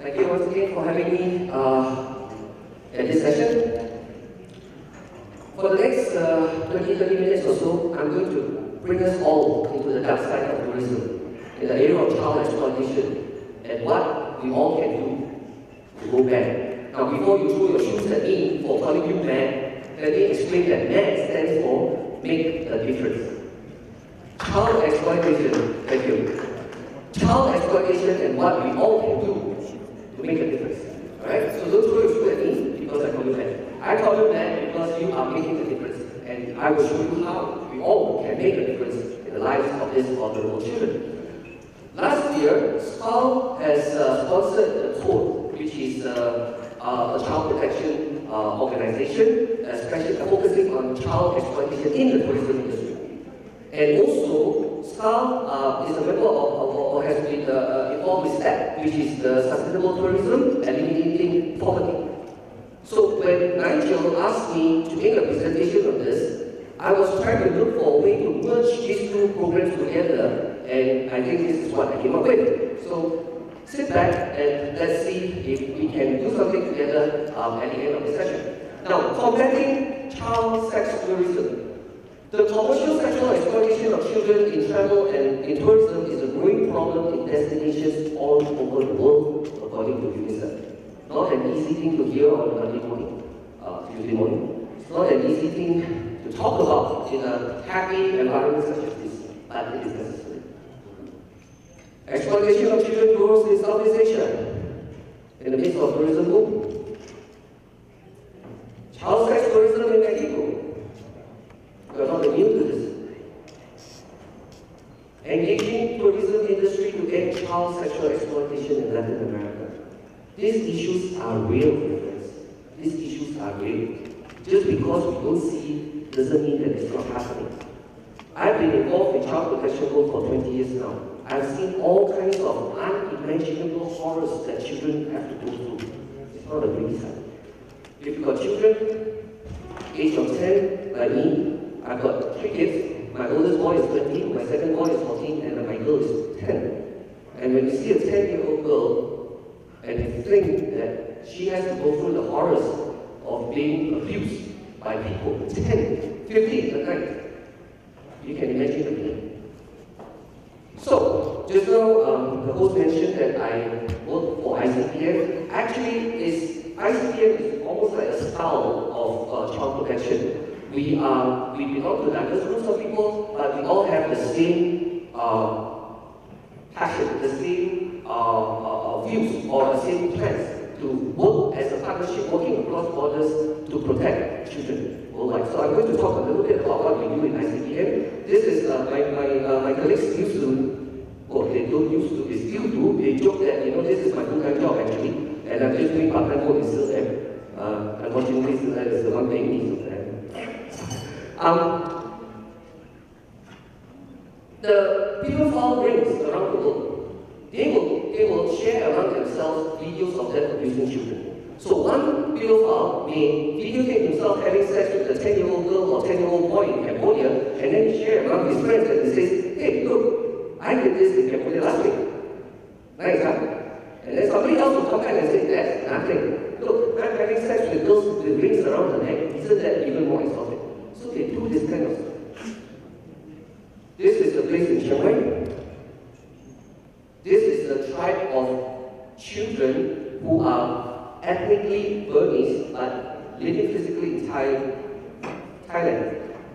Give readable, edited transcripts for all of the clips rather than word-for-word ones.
Thank you once again for having me at this session. For the next 20-30 minutes or so, I'm going to bring us all into the dark side of tourism, in the area of child exploitation, and what we all can do to go back. Now, before you throw your shoes at me for calling you mad, let me explain that MAD stands for Make a Difference. Child exploitation, thank you. Child exploitation and what we all can do to make a difference. Alright? So don't throw your shoe at me because I call you mad. I call you mad because you are making a difference. And I will show you how we all can make a difference in the lives of these vulnerable children. Last year, SCAL has sponsored the tour, which is a child protection organization, especially focusing on child exploitation in the tourism industry. And also, SCAL is a member of, or has been involved with STEP, which is the Sustainable Tourism Eliminating Poverty. So when Nigel asked me to make a presentation on this, I was trying to look for a way to merge these two programs together, and I think this is what I came up with. So sit back and let's see if we can do something together at the end of the session. Now, combating child sex tourism. The commercial sexual exploitation of children in travel and in tourism is a growing problem in destinations all over the world, according to UNICEF. Not an easy thing to hear on a Monday morning, Tuesday morning. It's not an easy thing to talk about in a happy environment such as this, but it is necessary. Exploitation of children grows in Southeast Asia, in the midst of tourism boom. Child sex tourism in Mexico. We are not immune to this. Engaging tourism industry to end child sexual exploitation in Latin America. These issues are real, friends. These issues are real. Just because we don't see doesn't mean that it's not happening. I've been involved in child protection work for 20 years now. I've seen all kinds of unimaginable horrors that children have to go through. It's not a pretty sight. If you've got children, age of 10, like me, I've got 3 kids. My oldest boy is 20, my second boy is 14, and my girl is 10. And when you see a 10-year-old girl, and you think that she has to go through the horrors of being abused by people, 10, 15 at night, you can imagine the pain. So, just now, the host mentioned that I work for ICPF. Actually, ICPF is almost like a style of child protection. We belong to diverse groups of people, but we all have the same passion, the same views, or the same plans to work as a partnership, working across borders to protect children worldwide. So I'm going to talk a little bit about what we do in ICPM. This is my colleagues used to, well, they don't used to, they still do. They joke that, this is my full-time job actually, and I'm just doing part-time work in still there. Unfortunately, still there is the one paying me. The pedophile rings around the world, they will share among themselves videos of them abusing children. So one pedophile may videotape himself having sex with a 10-year-old girl or 10-year-old boy in Cambodia, and then share among his friends and he says, hey, look, I did this in Cambodia last week. Nice, huh? And then somebody else will come back and say, that's nothing. Look, I'm having sex with girls with rings around the neck. Isn't that even more exotic? So they do this kind of stuff. This is a place in Chiang Mai. This is the tribe of children who are ethnically Burmese but living physically in Thailand.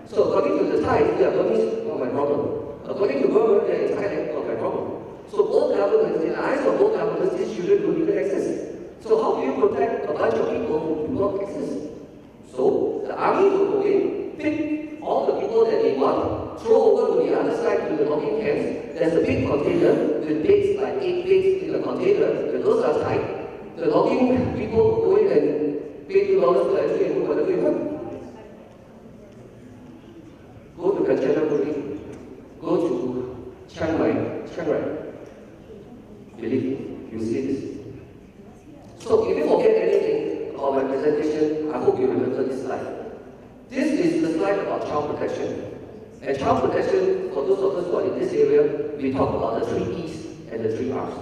So according to the Thais, they are Burmese, not my problem. According to Burma, they are in Thailand, not my problem. So both governments, in the eyes of both governments, these children don't even exist. So how do you protect a bunch of people who do not exist? So the army will go in, pick all the people that they want, throw over to the other side to the logging camps. There's a big container with beds, like 8 beds in the container. The girls are tight. The logging people will go in and pay $2 per entry and do whatever you want. Go to Kanchanaburi, go to Chiang Rai. Believe me, you see this. So if you forget anything about my presentation, I hope you remember this slide. This is the slide about child protection. And child protection, for those of us who are in this area, we talk about the 3 P's and the 3 R's.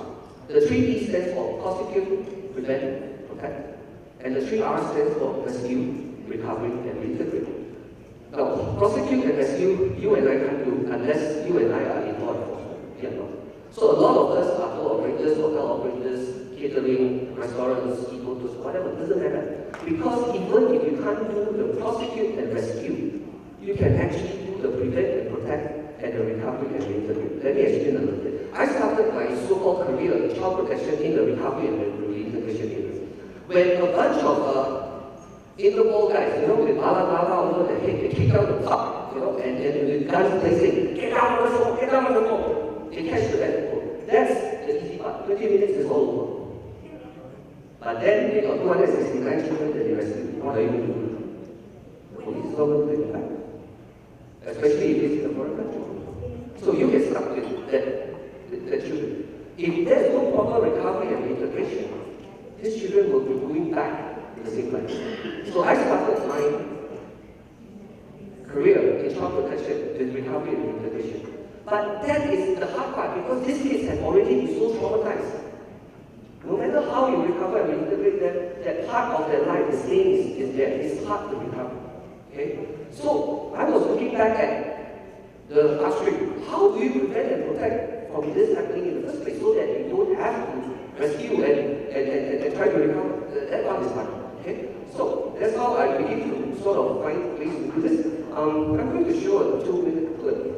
The 3P stands for prosecute, prevent, protect. And the 3R stands for rescue, recovery, and reintegrate. Now, prosecute and rescue, you and I can't do unless you and I are in law enforcement. So a lot of us are tour operators, hotel operators, catering, restaurants, e-motors, whatever, doesn't matter. Because even if you can't do the prosecute and rescue, you can actually do the prevent and protect and the recovery and reintegrate. Let me explain a little bit. I started my so-called career in child protection in the recovery and reintegration area. When a bunch of Interpol guys, with balaclava over their head, they kick out the top, and with guns they say, get down on the floor, get down on the floor. They catch the bad people. That's the easy part. 20 minutes is all over. But then they got 269 children that they rescued. What are you going to do? Police is not going to take it back. Especially if it's in a foreign country. So you get stuck with that children. If there's no proper recovery and reintegration, these children will be going back in the same place. So I started my career in child protection with recovery and reintegration. But that is the hard part because these kids have already been so traumatized. No matter how you recover and reintegrate them, that part of their life, the stain is there. It's hard to recover. Okay? So I was looking back at the upstream. How do you prevent and protect from this happening in the first place so that you don't have to rescue and try to recover? That part is hard. Okay? So that's how I begin to sort of find ways to do this. I'm going to show a 2-minute clip.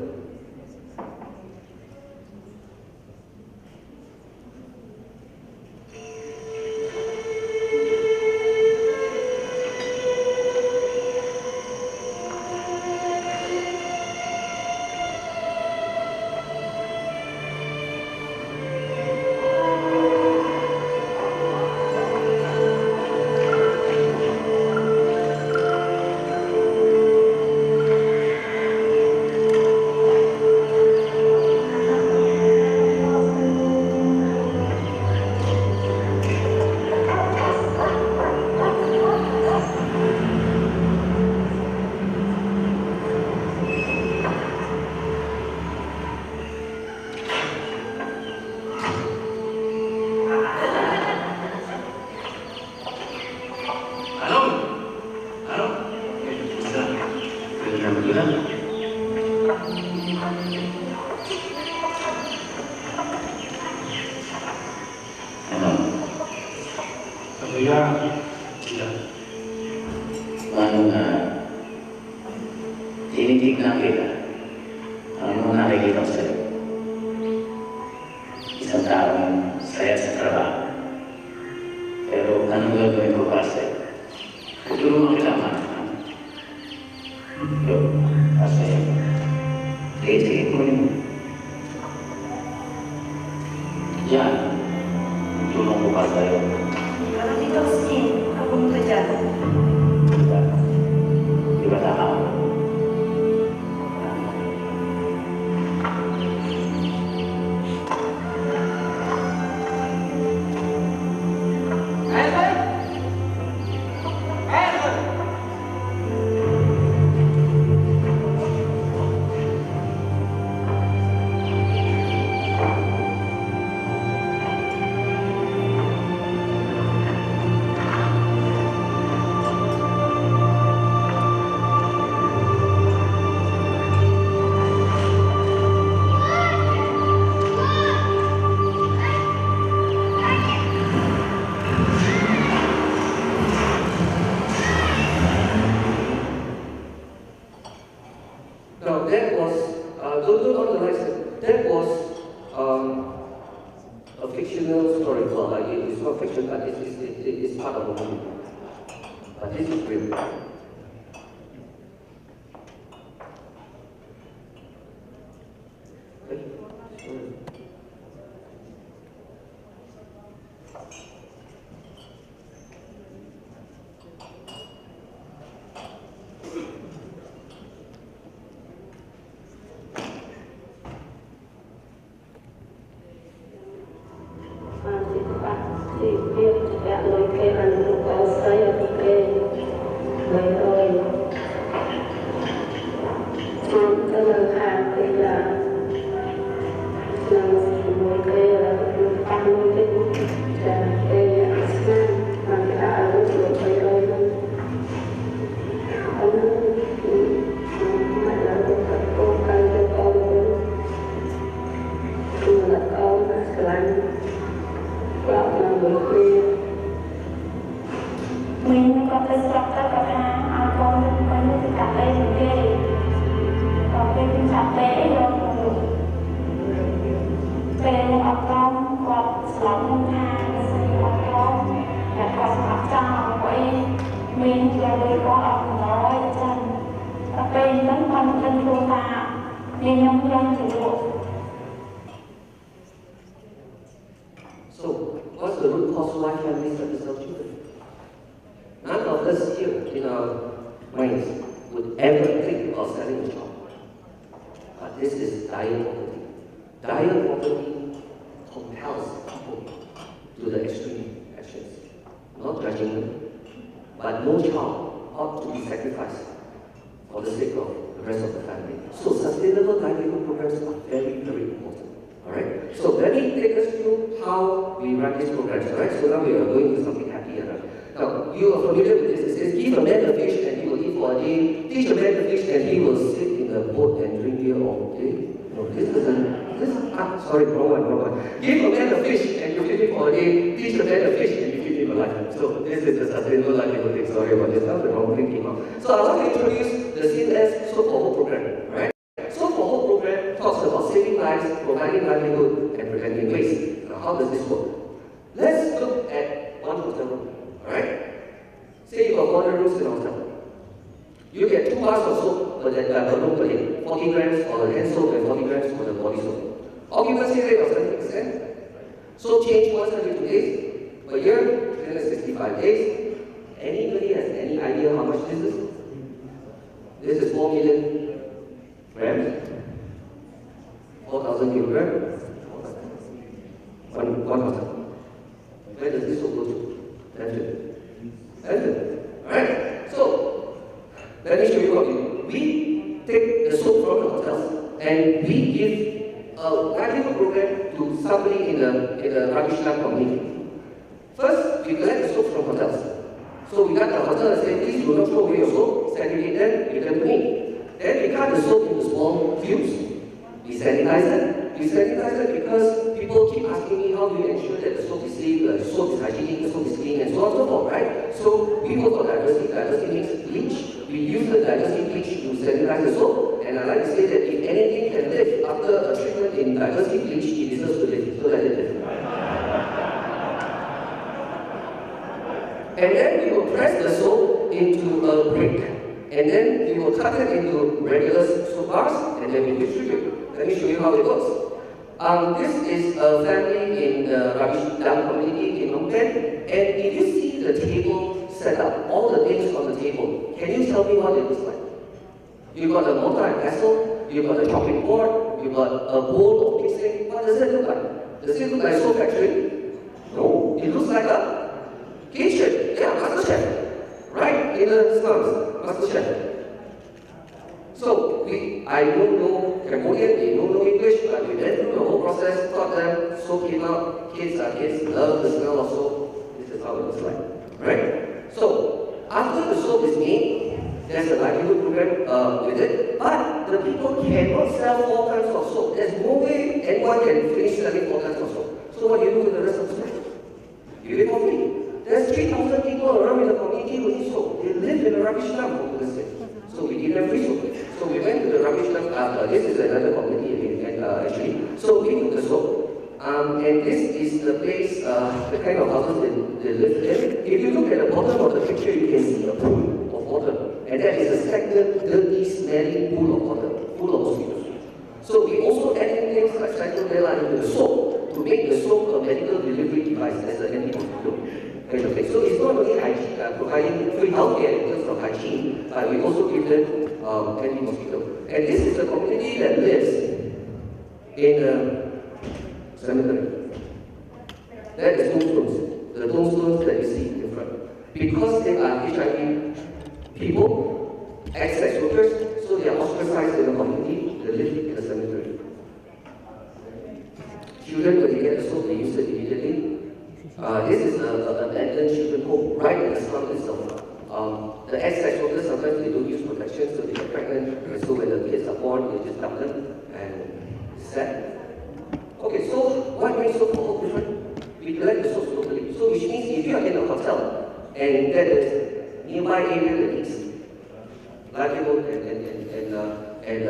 Isang taong saya sa trabaho. Pero anong gagawin ko para sa'yo? Tutulungan kita, man. Yo, para sa'yo. Sige, kunin mo. Yan. Tutulong ko para sa'yo. Kalau dito, ako pumunta dyan. Di ba tama ako? Now that was, don't on the right side, that was a fictional story. Well, it's not fiction, but it's part of the movie. But this is real. lạnh quẹo là buổi khuya mình có thể sắp tất cả ai con mình sẽ cà phê gì kê còn cái chúng ta vẽ rồi về một con quạt lỏng hàng một con là con mặc cho quay mình là người có ẩm nói chân cà phê vẫn còn chân phương hạ nên nhóm dân chủ độ. So, what's the root cause why families have to sell children? None of us here in our minds would ever think of selling a child. But this is dire poverty. Dire poverty compels people to the extreme actions. Not judging them, but no child ought to be sacrificed for the sake of the rest of the family. So sustainable livelihood programs are very, very important. Alright? So let me take us through how we run these programs. Alright? So now we are going to something happier. Now, you are familiar with this. It says, give a man a fish and he will eat for a day. Teach a man a fish and he will sit in a boat and drink beer all day. No, this isn't. Sorry, wrong one. Give a man a fish and you feed him for a day. Teach a man a fish and you feed him a life. So this is the sustainable livelihood thing. Sorry about this. The wrong thing came out. So I want to introduce the CNS Soap for Hope program. Right? Soap for Hope program talks about saving lives, providing livelihood, and preventing waste. Now, how does this work? Let's look at one hotel room. Alright? Say you have 100 rooms in a hotel. You get 2 bars of soap per room per day. 40 grams for the hand soap and 40 grams for the body soap. Occupancy rate of 70%. Soap change once every 2 days. Per year, 365 days. Anybody has any idea how much this is? This is 4 million grams. 4,000 kilograms. One hotel. Where does this soap go to? Landfill. Alright? So, let me show you what we do. We take the soap from the hotels and we give a livelihood program to somebody in the rubbish dump community. First, we collect the soap from hotels. So we got the hotel and say, please do not throw away your soap, segregate them, give them to me. Then we cut the soap into small cubes. We sanitize it. We sanitize it because people keep asking me how do you ensure that the soap is safe, the soap is hygienic, the soap is clean, and so on and so forth, right? So we work for diversity. Diversity means bleach. We use the diversity bleach to sanitize the soap, and I like to say that if anything can live after a treatment in diversity bleach, it deserves to live. So let it live. And then we will press the soap into a brick, and then we will cut it into regular soap bars, and then we distribute. Let me show you how it works. This is a family in the rubbish dump community in Phnom Penh, and if you see the table set up, all the things on the table, can you tell me what it looks like? You've got a mortar and pestle, you've got a chopping board, you've got a bowl of mixing. What does it look like? Does it look like a soap factory? No, it looks like a kitchen. Yeah, master chef. Right in the slums, master chef. So I don't know Cambodian, they don't know English, but we went through the whole process, taught them, soap came out, kids love the smell of soap. This is how it looks like, right? So after the soap is made, there's a livelihood program with it, but the people cannot sell 4 tons of soap. There's no way anyone can finish selling 4 tons of soap. So what do you do with the rest of the soap? You give it for free. There's 3,000 people around in the community who need soap. They live in a rubbish dump, for goodness sake. So we give them free soap. So we went to the rubbish dump. This is another community actually. So we took the soap, and this is the place, the kind of houses they live in. If you look at the bottom of the picture, you can see a pool of water, and that is a stagnant, dirty, smelly pool of water, full of mosquitoes. So we also added things like cyclodella into the soap to make the soap a medical delivery device as an anti-mosquito. So it's not only hygiene, providing free healthcare in terms of hygiene, but we also give them anti-mosquito. And this is a community that lives in a cemetery. That is tombstones, the tombstones that you see in front. Because they are HIV people, ex-sex workers, so they are ostracized in the community, they live in the cemetery. Children, when they get the soap, they use it immediately. This is an abandoned children's home right in the slum itself. The ex-sex workers, sometimes they don't use protection, so they get pregnant, and so when the kids are born, they just dump them, and it's sad. Okay, so what makes soap and that is nearby area that needs livelihood and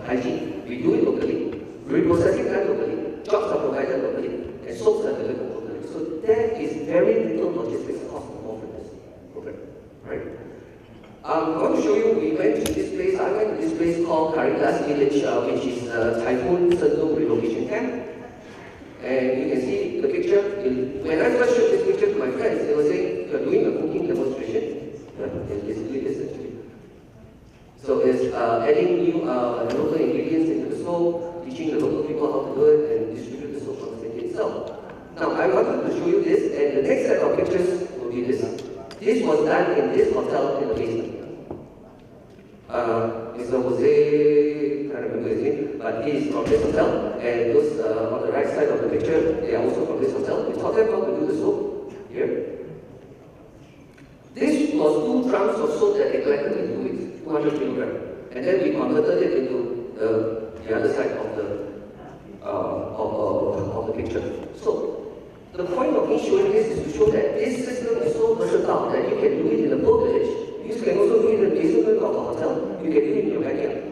hygiene. We do it locally. Reprocessing done locally. Jobs are provided locally, and soaps are delivered locally. So there is very little logistics cost involved in this program, right? I'm going to show you, we went to this place, I went to this place called Caritas Village, which is Typhoon Sendung relocation camp. And you can see the picture. When I first showed this picture to my friends, they were saying, you're doing a cooking demonstration. It's basically this actually. So it's adding new local ingredients into the soap, teaching the local people how to do it, and distribute the soap constantly itself. Now, I wanted to show you this, and the next set of pictures will be this. This was done in this hotel in the basement. Mr. Jose, I can't remember his name, but he is from this hotel, and those on the right side of the picture, they are also from this hotel. We taught them how to do the soap here. This was 2 drums of soap that they collected in 2 weeks, 200 kilograms, and then we converted it into the other side of the picture. So the point of me showing this is to show that this system is so versatile that you can do it in a poor village. You can also do it in the basement of a hotel. You can do it in your backyard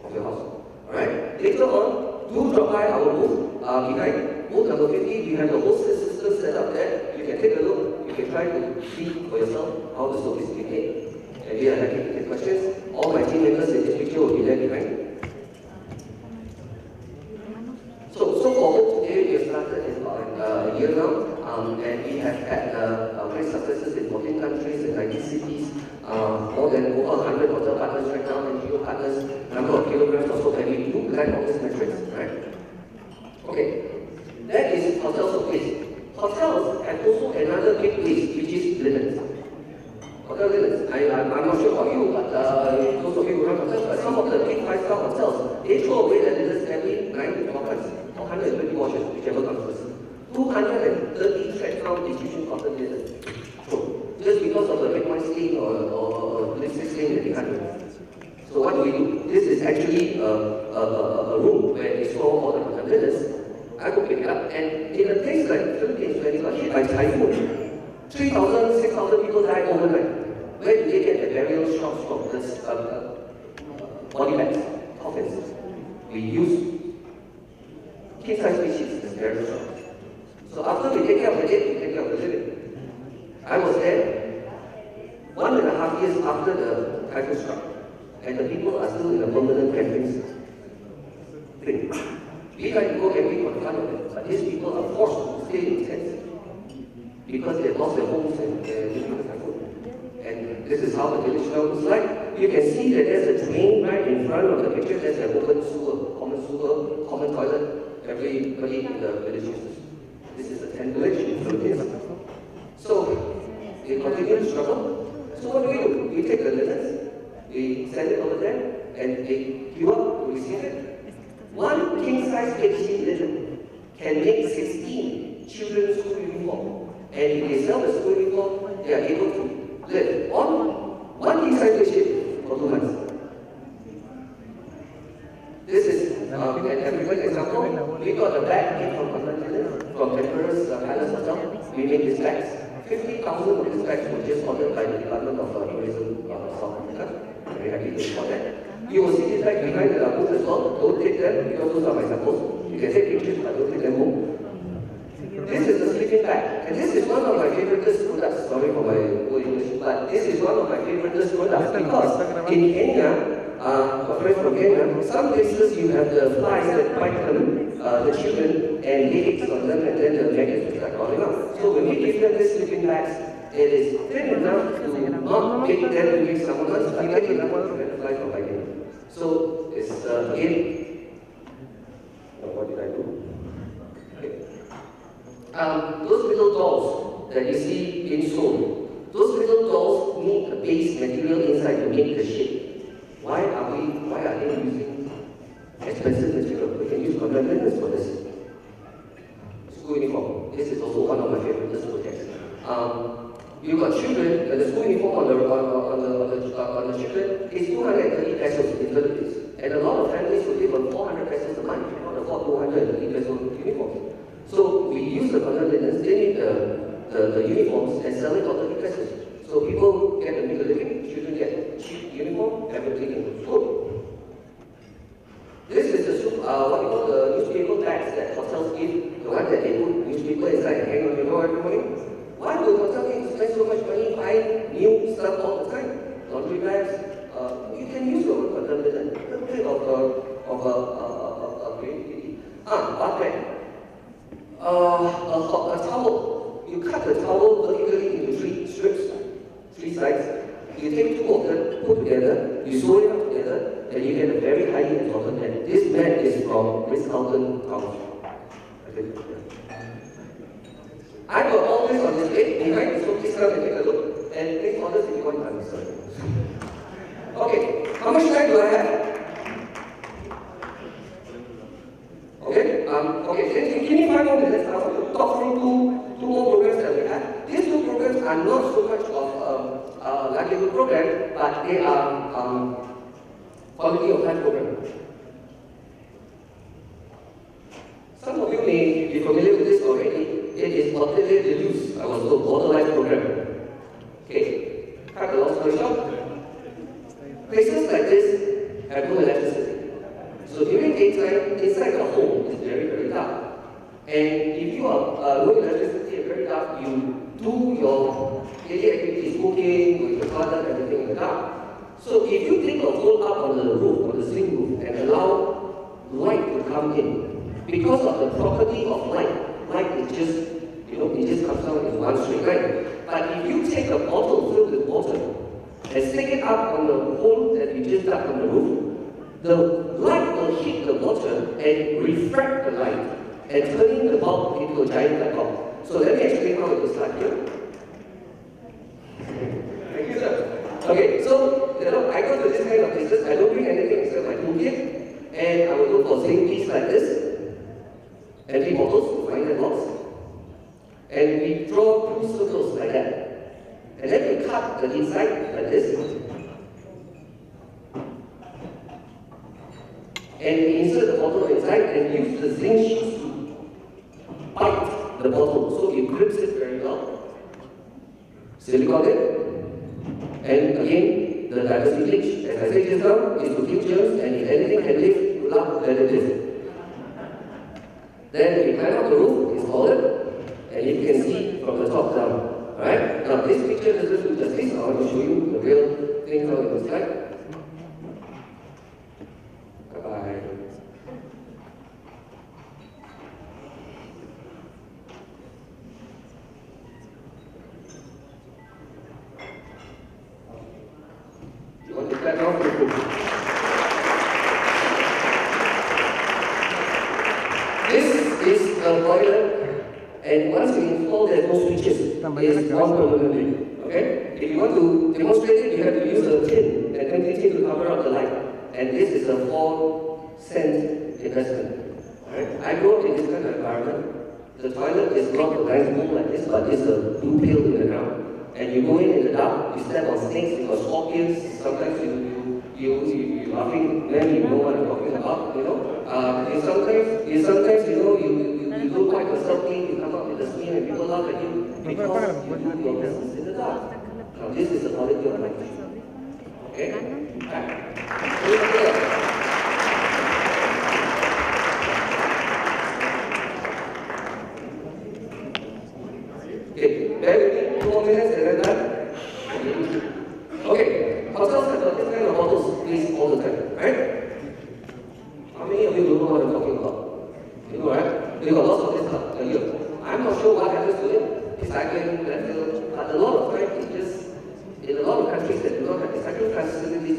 of your house. Alright? Later on, do drop by our booth behind booth number 50. We have the whole system set up there. You can take a look. You can try to see for yourself how the soap is being made. And we are happy to take questions. All my team members in this picture will be there behind. So for Hope today, we have started in about a year now, and we have had great successes in 14 countries and 19 cities, more than over 100 hotel partners right now, and NGO partners, number of kilograms or so, and we do collect all these metrics, right? Okay, that is hotels of waste. Hotels have also another big waste, which is linens. Hotel linens. I'm not sure about you, but those of you who run hotels, but some of the big 5-star hotels, they throw away their linens every 9 to 12 months. 120 washes, whichever comes first. 230 thread count distribution cotton linen. So, just because of the red wine stain or lipstick stain that they had. So what do? This is actually a room where they store all the cotton linens. I go pick it up, and in a place like Philippines, when it got hit by typhoon, 3,000, 6,000 people died overnight. Where do they get the burial shops from? This body bags, coffins. We use king-size species as burial shops. So after we take care of the dead, we take care of the living. I was there 1.5 years after the typhoon struck, and the people are still in a permanent camping thing. We try to go and we make fun of it, but these people are forced to stay in tents because they lost their homes and they're living with typhoon. And this is how the village now looks like. You can see that there's a drain right in front of the picture. There's an open sewer, common toilet. Everybody in the village uses. This is a tent village in Philippines. So they continue to struggle. So what do? We take the linens, we send it over there, and they queue up to receive it. One king-size HD linen can make 16 children's school uniform. And if they sell the school uniform, they are able to live on one king-size bedsheet for 2 months. This is an African example. We got a bag made from Temperance Palace Hotel. We made these bags. 50,000 of these bags were just ordered by the Department of Tourism South Africa. Very happy to report that. You will see these bags behind the booth as well. Don't take them because those are my samples. You can take pictures, but don't take them home. This is a sleeping bag, and this is one of my favorite products. Sorry for my poor English, but this is one of my favorite products because in Kenya, from Kenya, some places you have the flies that bite them, the children, and lay eggs on them, and then the maggots will start crawling out. So when we give them these sleeping bags, it is thin enough to not make them to make someone else, but thin enough to prevent the flies from biting them. So it's again, what did I do? Those little dolls that you see in school, those little dolls need a base material inside to make the shape. Why are they using expensive material? We can use contact lenses for this. School uniform. This is also one of my favorite projects. You've got children, the school uniform on the children is 230 pesos in Philippines. And a lot of families will live on 400 pesos a month. You cannot afford 230 pesos uniforms. So we use the contact lenses, they need the uniforms and sell it for 30 pesos. So people get a bigger living, children get cheap uniform, everything is good. This is what we call the newspaper bags that hotels give, the one that they put newspaper inside and hang on your door every morning. Why would hotel need to spend so much money buying new stuff all the time? Laundry bags, you can use your own for a little bit of creativity. Bath bag. A towel. You cut the towel vertically into 3 strips, 3 sides. You take 2 of them, put together, you sew it up together, and you get a very highly important mat. This mat is from Ritz-Carlton College. I got all this on this bed behind, so please come and take a look. And place orders if you want to understand. Okay, how much time do I have? Okay, okay, give me 5 more minutes. I want to talk through two more programs that we have. These 2 programs are not so much of livelihood program, but they are quality of life program. Some of you may be familiar with this already. It is Hôtel de Luz, I was told, Water Life program. Okay, cut the long story short. Places like this have no electricity. So during daytime, inside the home is very, very dark. And if you are no electricity and very dark, you do your daily activities, cooking, with your father, everything in the dark. So if you take a hole up on the roof, on the zinc roof, and allow light to come in, because of the property of light is just, it just comes down in one straight line. But if you take a bottle filled with water and stick it up on the hole that you just dug on the roof, the light will hit the water and refract the light and turning the bulb into a giant light bulb. So let me explain how it looks like here. Thank you, sir. Okay, so I go to this kind of places, I don't bring anything except my toolkit, and I will look for zinc piece like this, empty bottles, fine box, and we draw 2 circles like that. And then we cut the inside like this, and we insert the bottle inside and use the zinc sheets to bite the bottle so it grips it very well. Silicone it. And again, the diversity bleach, as I said just now, is to kill germs, and if anything can live, you love, let it live. Then we climb up the roof, install it, and you can see from the top down. Alright? Now this picture doesn't do justice, I want to show you the real thing how it looks like. Bye-bye. You want to cut off the book? This is a toilet, and once you install, there's no switches. It's one permanently. Okay? If you want to demonstrate it, you have to use a tin, an empty tin to cover up the light. And this is a 4-cent investment. Right? I grew up in this kind of environment. The toilet is not a nice room like this, but it's a blue pill in the ground. And you go in the dark, you step on snakes, you got scorpions, sometimes you're laughing, then you know what I'm talking about, sometimes you do quite a something, you come up with a smear and people laugh at you because you do your business in the dark. Now this is the quality of life. Okay? Okay, bear with me 2 more minutes and then done. Okay, hotels have got this kind of bottles placed all the time, right? How many of you don't know what I'm talking about? You know, right? They got lots of this stuff here. I'm not sure what happens to it. Recycling, landfill, but a lot of times it just, in a lot of countries that do not have recycling facilities,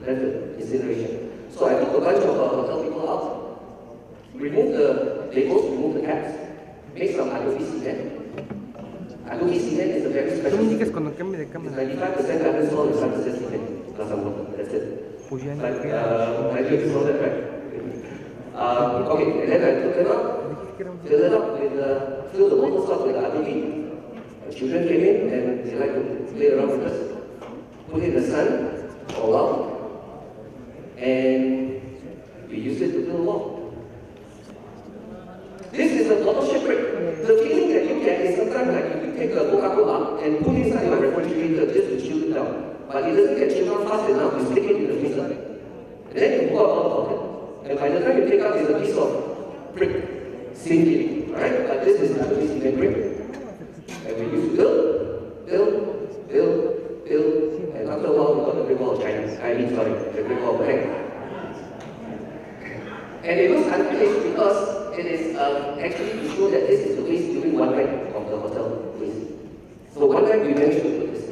landfill, incineration. So I took a bunch of hotel people out, remove the labels, remove the caps, make some adobe cement. Adobe cement is a very special cement. It's 95% iron salt and 5% cement, plus some water, that's it. Like, I think you know that, right? Okay, and then I took them up, fill it up with, fill the bottles up with adobe. Children came in and they like to play around with us. Put it in the sun for a while, and we used it to build a wall. This is a bottle shipwreck. The feeling that you at is sometimes like if you take a Coca-Cola and put inside your refrigerator just to chill it down, but it doesn't get chilled down fast enough, you stick it in the freezer. And then you pour out about it. And by the time you take out, it's a piece of brick, same feeling, right? But this is another cement brick. And we used to build, and after a while we got the Great Wall of China. The Great Wall of Bank. And it looks unfinished because it is actually to show that this is the waste during one night of the hotel waste. So one night we managed to do this.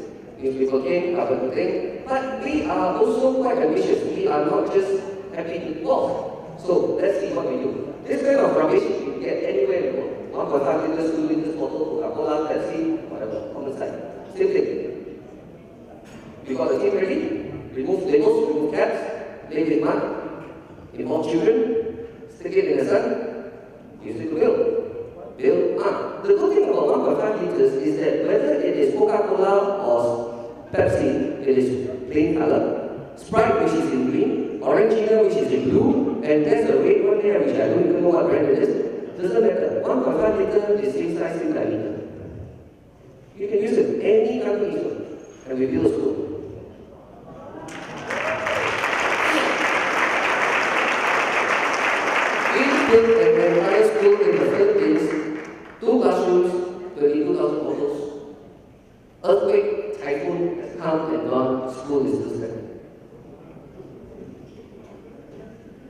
We became carbon-neutral, but we are also quite ambitious. We are not just happy to walk. So let's see what we do. This kind of rubbish you can get anywhere in the world. 1.5 liters, 2 liters bottle, Coca-Cola, Pepsi, whatever, common side. Same thing. We got the team ready, remove labels, remove caps, play with mud, involve children, stick it in the sun, use it to build. The good thing about 1.5 liters is that whether it is Coca-Cola or Pepsi, it is plain color. Sprite, which is in green, Orangina, which is in blue, and there's a red one there, which I don't even know what brand it is. Doesn't matter. 1.5 liter is same size, same diameter. You can use it any kind of issue, and we build a school. We built an entire school in the Philippines, 2 classrooms, 22,000 bottles. Earthquake, typhoon has come and gone, school is still standing.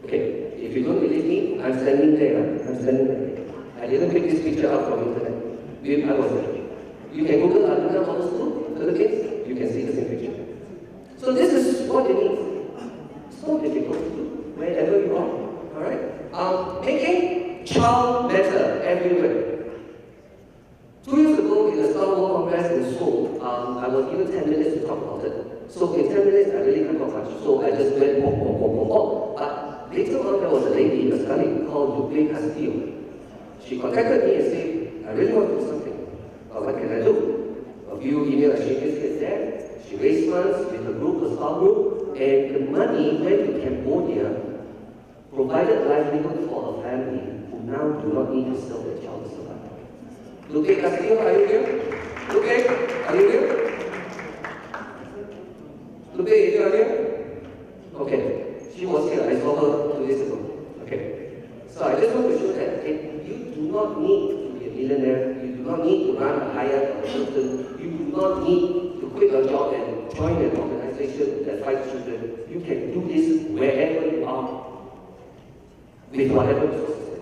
Okay, if you don't believe me, I'm standing there. I didn't pick this picture up from internet. I was there. You can Google Alumna Model School, Philippines, you can see the same picture. So this is what it means. It's not difficult to do, wherever you are. Alright? Making child better everywhere. 2 years ago in the Star Wars Congress in Seoul, I was given 10 minutes to talk about it. So in 10 minutes, I really can't talk much. So I just went more. But later on, there was a lady, a study called Lupe Castillo. She contacted me and said, I really want to do something. What can I do? A few email exchanges here and there. She raised funds with a group, a small group, and the money went to Cambodia, provided livelihood for a family who now do not need to sell their child to survive. Lupe Castillo, are you here? Lupe, are you here? Lupe, if you are here? Okay. She was here. I saw her 2 days ago. Okay. So I just want to show that you do not need to be a millionaire. You do not need to run a Hyatt or a Hilton. You do not need to quit your job and join an organization that fights children. You can do this wherever you are with whatever resources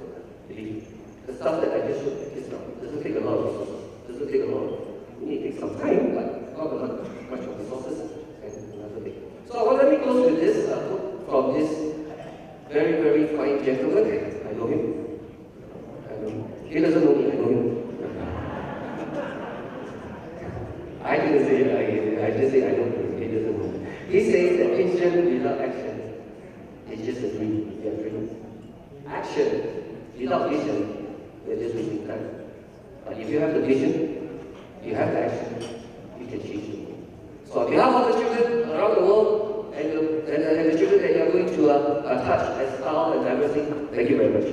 you need. The stuff that I just showed you just now doesn't take a lot of resources. Doesn't take a lot of. It may take some time, but not a lot much of resources and another thing. So I want to let me close with this quote from this very, very fine gentleman. I know him. He doesn't know me, I know him. I didn't say it, I just say I know him. He doesn't know me. He says that vision without action is just a dream. We are dreaming. Action without vision, we are just wasting time. But if you have the vision, you have the action, you can change the world. So on behalf of the children around the world, and the children that you are going to touch as style and diversity, thank you very much.